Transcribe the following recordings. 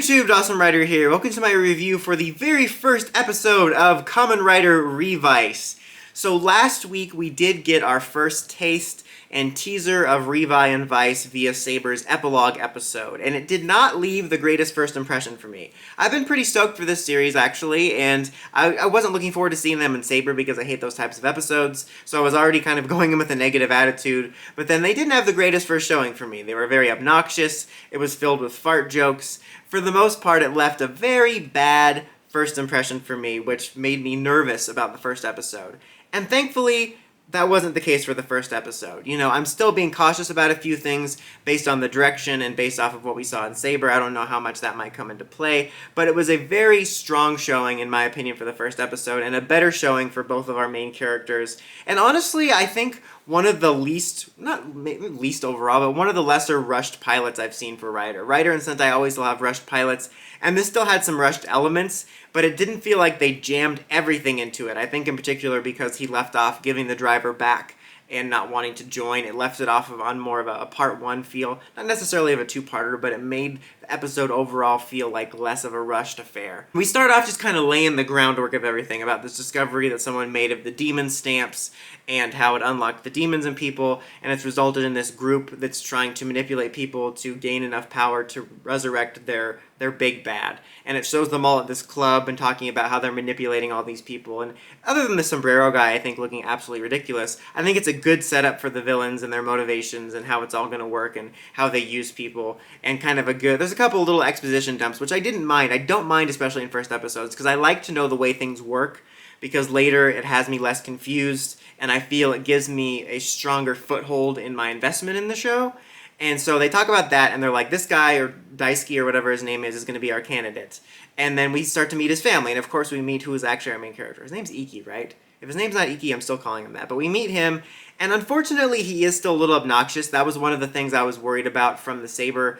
YouTube, Awesome Rider here. Welcome to my review for the very first episode of Kamen Rider Revice. So last week we did get our first taste and teaser of Revi and Vice via Saber's epilogue episode, and it did not leave the greatest first impression for me. I've been pretty stoked for this series, actually, and I wasn't looking forward to seeing them in Saber because I hate those types of episodes, so I was already kind of going in with a negative attitude, but then they didn't have the greatest first showing for me. They were very obnoxious, it was filled with fart jokes. For the most part, it left a very bad first impression for me, which made me nervous about the first episode. And thankfully, that wasn't the case for the first episode. You know, I'm still being cautious about a few things based on the direction and based off of what we saw in Saber. I don't know how much that might come into play, but it was a very strong showing, in my opinion, for the first episode, and a better showing for both of our main characters. And honestly, I think one of the least, not least overall, but one of the lesser rushed pilots I've seen for Rider. Rider and Sentai always will have rushed pilots, and this still had some rushed elements, but it didn't feel like they jammed everything into it. I think in particular because he left off giving the driver back and not wanting to join. It left it off of on more of a part one feel, not necessarily of a two-parter, but it made the episode overall feel like less of a rushed affair. We start off just kind of laying the groundwork of everything about this discovery that someone made of the demon stamps and how it unlocked the demons in people, and it's resulted in this group that's trying to manipulate people to gain enough power to resurrect their big bad. And it shows them all at this club and talking about how they're manipulating all these people. And other than the sombrero guy, I think, looking absolutely ridiculous, I think it's a good setup for the villains and their motivations and how it's all going to work and how they use people. And kind of a good... There's a couple of little exposition dumps, which I didn't mind. I don't mind, especially in first episodes, because I like to know the way things work, because later it has me less confused, and I feel it gives me a stronger foothold in my investment in the show. And so they talk about that, and they're like, this guy, or Daisuke, or whatever his name is going to be our candidate. And then we start to meet his family, and of course we meet who is actually our main character. His name's Iki, right? If his name's not Iki, I'm still calling him that. But we meet him, and unfortunately he is still a little obnoxious. That was one of the things I was worried about from the Saber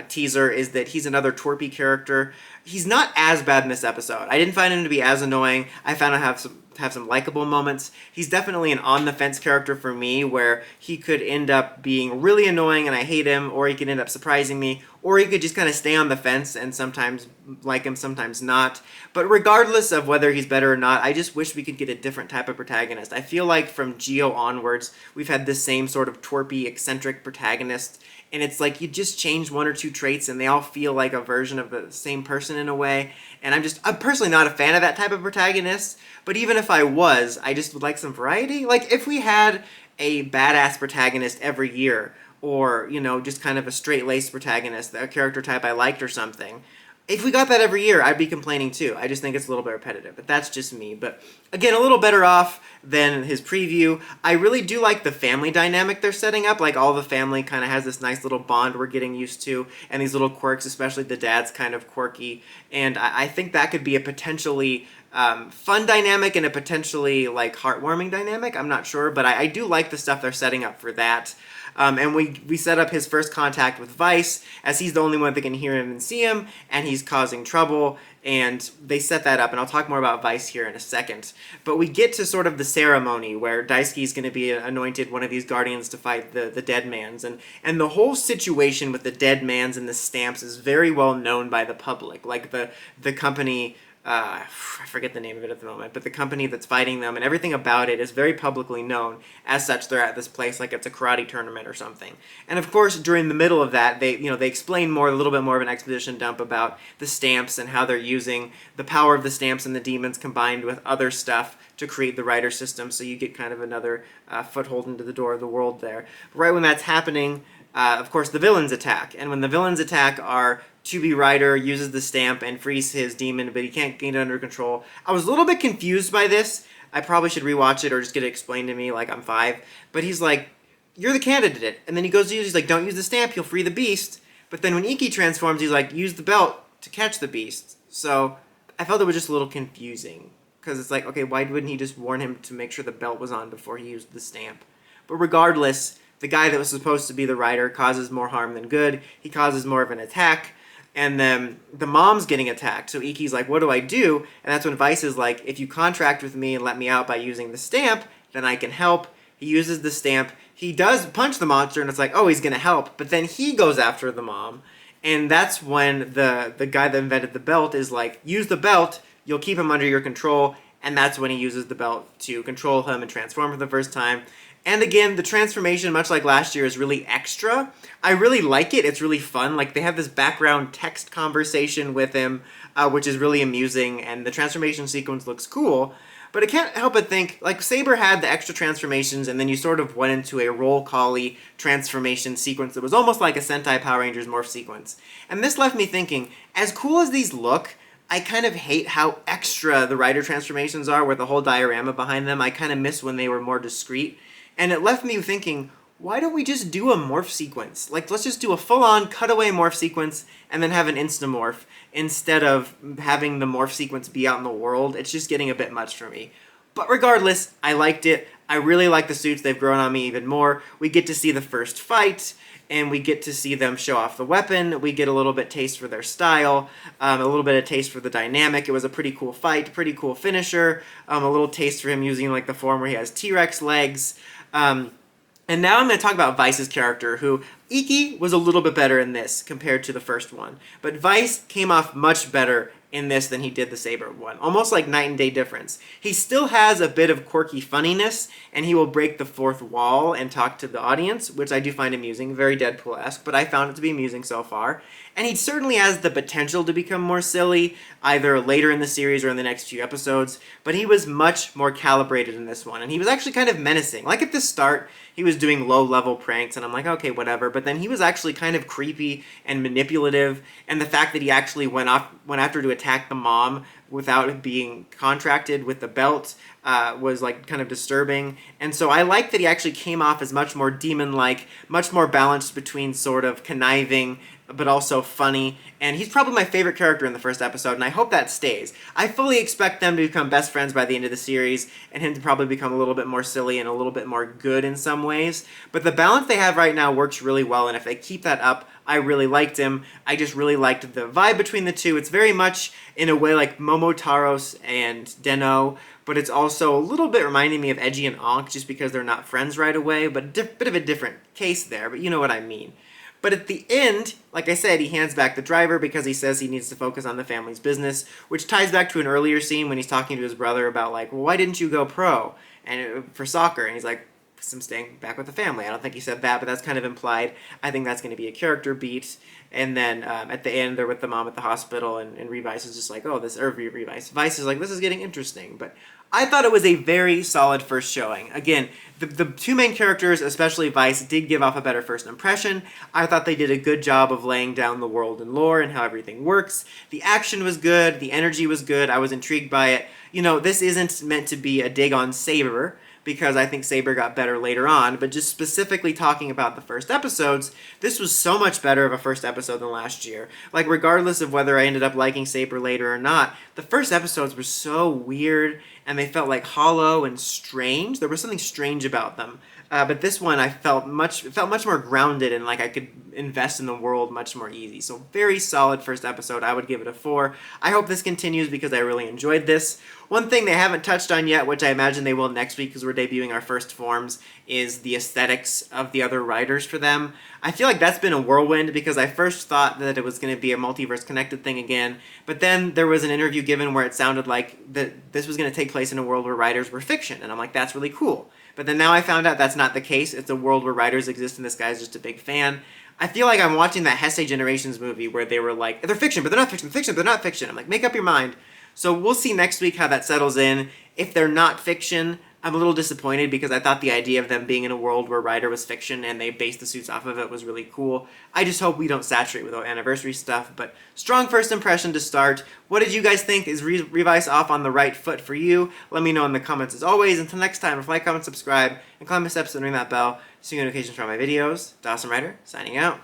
teaser, is that he's another twerpy character. He's not as bad in this episode. I didn't find him to be as annoying. I found him to have some likable moments. He's definitely an on-the-fence character for me, where he could end up being really annoying and I hate him, or he could end up surprising me, or he could just kind of stay on the fence and sometimes like him, sometimes not. But regardless of whether he's better or not, I just wish we could get a different type of protagonist. I feel like from Geo onwards, we've had this same sort of twerpy, eccentric protagonist, and it's like you just change one or two traits and they all feel like a version of the same person in a way. And I'm personally not a fan of that type of protagonist, but even if I was, I just would like some variety. Like if we had a badass protagonist every year, or, you know, just kind of a straight-laced protagonist, a character type I liked or something, if we got that every year, I'd be complaining too. I just think it's a little bit repetitive, but that's just me. But again, a little better off than his preview. I really do like the family dynamic they're setting up. Like all the family kind of has this nice little bond we're getting used to, and these little quirks, especially the dad's kind of quirky. And I think that could be a potentially fun dynamic and a potentially like heartwarming dynamic. I'm not sure, but I do like the stuff they're setting up for that. And we set up his first contact with Vice, as he's the only one that can hear him and see him, and he's causing trouble, and they set that up, and I'll talk more about Vice here in a second. But we get to sort of the ceremony where Daisuke's going to be anointed one of these guardians to fight the dead mans, and the whole situation with the dead mans and the stamps is very well known by the public. Like the company... I forget the name of it at the moment, but the company that's fighting them and everything about it is very publicly known. As such, they're at this place like it's a karate tournament or something. And of course, during the middle of that, they explain a little bit more of an exposition dump about the stamps and how they're using the power of the stamps and the demons combined with other stuff to create the rider system, so you get kind of another foothold into the door of the world there. Right when that's happening, of course, the villains attack. And when the villains attack, our to-be Rider uses the stamp and frees his demon, but he can't get it under control. I was a little bit confused by this. I probably should rewatch it or just get it explained to me like I'm 5. But he's like, you're the candidate. And then he goes to use, he's like, don't use the stamp, you'll free the beast. But then when Iki transforms, he's like, use the belt to catch the beast. So I felt it was just a little confusing. Because it's like, okay, why wouldn't he just warn him to make sure the belt was on before he used the stamp? But regardless, the guy that was supposed to be the Rider causes more harm than good. He causes more of an attack. And then the mom's getting attacked. So Iki's like, what do I do? And that's when Vice is like, if you contract with me and let me out by using the stamp, then I can help. He uses the stamp. He does punch the monster, and it's like, oh, he's going to help. But then he goes after the mom. And that's when the guy that invented the belt is like, use the belt, you'll keep him under your control, and that's when he uses the belt to control him and transform for the first time. And again, the transformation, much like last year, is really extra. I really like it. It's really fun. Like, they have this background text conversation with him, which is really amusing, and the transformation sequence looks cool. But I can't help but think, like, Saber had the extra transformations, and then you sort of went into a roll-call-y transformation sequence that was almost like a Sentai Power Rangers morph sequence. And this left me thinking, as cool as these look, I kind of hate how extra the rider transformations are with the whole diorama behind them. I kind of miss when they were more discreet. And it left me thinking, why don't we just do a morph sequence? Like, let's just do a full-on cutaway morph sequence and then have an instamorph instead of having the morph sequence be out in the world. It's just getting a bit much for me. But regardless, I liked it. I really like the suits. They've grown on me even more. We get to see the first fight, and we get to see them show off the weapon. We get a little bit taste for their style, a little bit of taste for the dynamic. It was a pretty cool fight, pretty cool finisher, a little taste for him using like the form where he has T-Rex legs. And now I'm going to talk about Vice's character, who Iki was a little bit better in this compared to the first one. But Vice came off much better in this than he did the Saber one. Almost like night and day difference. He still has a bit of quirky funniness, and he will break the fourth wall and talk to the audience, which I do find amusing, very Deadpool-esque, but I found it to be amusing so far. And he certainly has the potential to become more silly, either later in the series or in the next few episodes, but he was much more calibrated in this one, and he was actually kind of menacing. Like at the start, he was doing low-level pranks, and I'm like, okay, whatever, but then he was actually kind of creepy and manipulative, and the fact that he actually went after to attack the mom without being contracted with the belt was like kind of disturbing. And so I like that he actually came off as much more demon-like, much more balanced between sort of conniving but also funny, and he's probably my favorite character in the first episode, and I hope that stays. I fully expect them to become best friends by the end of the series, and him to probably become a little bit more silly and a little bit more good in some ways, but the balance they have right now works really well, and if they keep that up, I really liked him. I just really liked the vibe between the two. It's very much, in a way, like Momotaros and Deno, but it's also a little bit reminding me of Edgy and Ankh, just because they're not friends right away, but a bit of a different case there, but you know what I mean. But at the end, like I said, he hands back the driver because he says he needs to focus on the family's business, which ties back to an earlier scene when he's talking to his brother about, like, well, why didn't you go pro and for soccer? And he's like, I'm staying back with the family. I don't think he said that, but that's kind of implied. I think that's going to be a character beat. And then at the end, they're with the mom at the hospital, and Revice is just like, oh, Vice is like, this is getting interesting. But I thought it was a very solid first showing. Again, the two main characters, especially Vice, did give off a better first impression. I thought they did a good job of laying down the world and lore and how everything works. The action was good. The energy was good. I was intrigued by it. You know, this isn't meant to be a dig on Saber, because I think Saber got better later on, but just specifically talking about the first episodes, this was so much better of a first episode than last year. Like, regardless of whether I ended up liking Saber later or not, the first episodes were so weird, and they felt like hollow and strange. There was something strange about them. But this one, I felt much more grounded, and like I could invest in the world much more easy. So very solid first episode. I would give it a 4. I hope this continues because I really enjoyed this. One thing they haven't touched on yet, which I imagine they will next week because we're debuting our first forms, is the aesthetics of the other riders for them. I feel like that's been a whirlwind because I first thought that it was going to be a multiverse connected thing again, but then there was an interview given where it sounded like that this was going to take place in a world where riders were fiction, and I'm like, that's really cool. But then now I found out that's not the case. It's a world where writers exist, and this guy's just a big fan. I feel like I'm watching that Heisei Generations movie where they were like, they're fiction, but they're not fiction, fiction, but they're not fiction. I'm like, make up your mind. So we'll see next week how that settles in. If they're not fiction, I'm a little disappointed because I thought the idea of them being in a world where Rider was fiction and they based the suits off of it was really cool. I just hope we don't saturate with our anniversary stuff, but strong first impression to start. What did you guys think? Is Revice off on the right foot for you? Let me know in the comments as always. Until next time, if like, comment, subscribe, and climb the steps and ring that bell so you get notifications for all my videos. Dawson Rider, signing out.